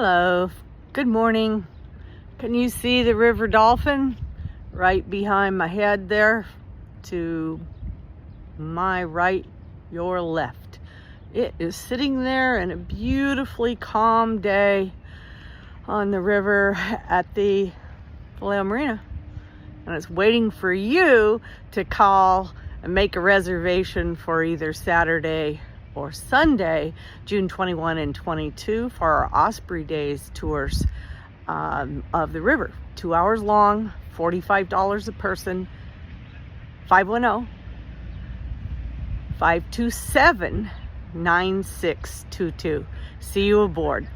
Hello, good morning. Can you see the river Dolphin right behind my head there? To my right, your left. It is sitting there in a beautifully calm day on the river at the Vallejo Marina. And it's waiting for you to call and make a reservation for either Saturday or Sunday, June 21 and 22 for our Osprey Days tours of the river. 2 hours long, $45 a person, 510-527-9622. See you aboard.